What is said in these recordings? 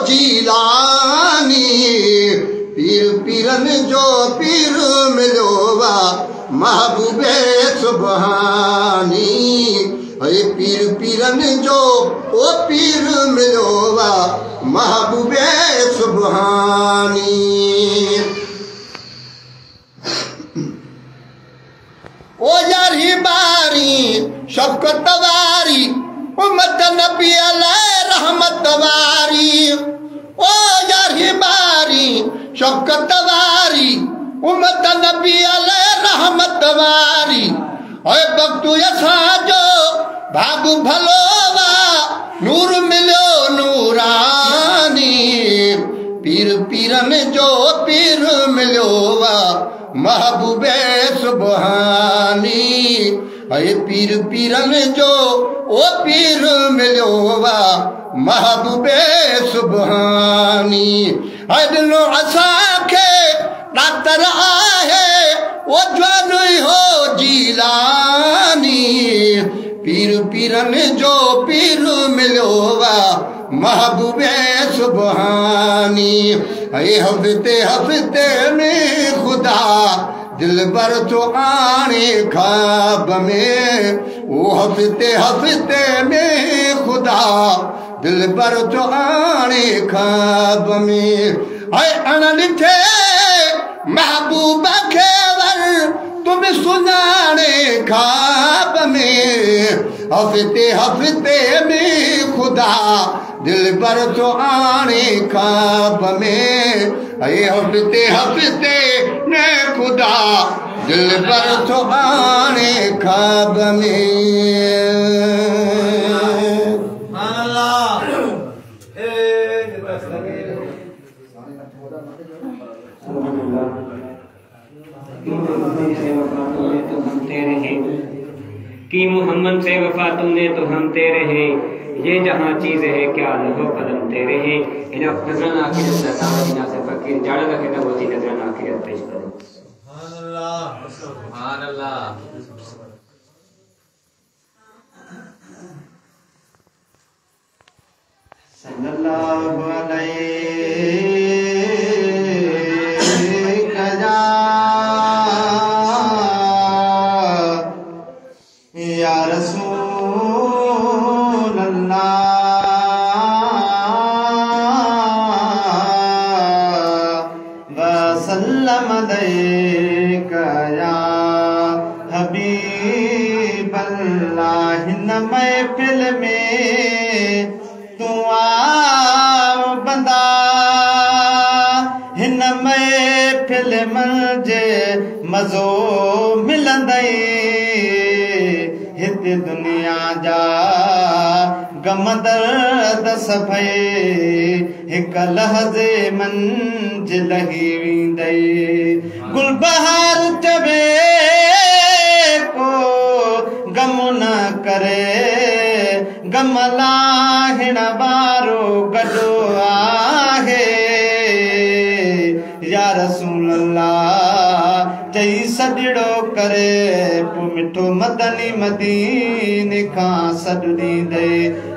जीलानी पीर पीरन जो पीर मिलो वा महबूबे सुबहानी अरे पीर पीरन जो ओ पीर मिलो वा महबूबे सुबहानी ओ यारी बारी शफकत वारी उम्मत नबी अलैहि रहमत वारी ओ यारी बारी शफकत वारी उम्मत नबी अलैहि रहमत वारी ओए बख्तु असांजो भाग भलो वा नूर मिलो नूरानी पीर पीरन जो पीर मिलो वा महबूबे सुबहानी अरे पीर पीरन जो ओ पीर मिलो वा महबूबे सुबहानी अदनो असांखे डाक्टर आहे ओ जवानु हो जीलानी पीर पीरन जो पीर मिलो वा महबूबे सुबहानी अरे हफ्ते हफ्ते में खुदा दिल बर तो आने ख्वाब में वो हफ्ते हफ्ते में खुदा दिल बर तो आने ख्वाब में अरे अनलिथे महबूबा खेवर तुम सुनाने ख्वाब में हफ्ते हफ्ते में खुदा दिल पर तो आने ख्वाब में अरे हफ्ते हफ्ते में खुदा दिल पर तो आने ख्वाब में कि मोहम्मद से वफा तूने तो हम तेरे हैं ये जहाँ चीज़ें है क्या लहो कदम तेरे हैं इन्हें नजराना आखिरत सतावा बिना से फकीर जाड़ा रखे तो वो जी नजराना आखिरत पेश करो सुभान अल्लाह सल्लल्लाहु अलैहि या रसूल अल्लाह वसल्लम अलैका या हबीब अल्लाह हिन महफिल में तू आ बंदा हिन महफिल मंजे मज़ो मिलंदई हित दुनिया जा गम दर्द सभई हिक लहज़े मंजिल ही वेंदई गुल बहार चवे को गम न करे गम लाहिण वारो गॾो आहे या रसूल अल्लाह चई सजड़ो करे पो मिठो मदनी मदीने खां सॾ ॾींदे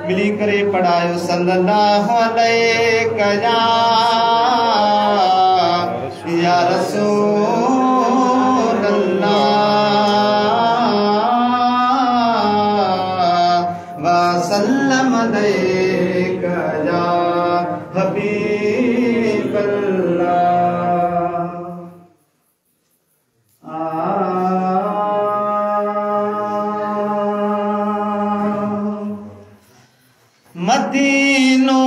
मिली करे पढ़ायो सल्लल्लाहु अलैहि या रसूल अल्लाह वसल्लम अलैका या हबीब अल्लाह मदीनो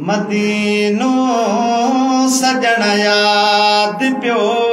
मदीनो सजण याद पियो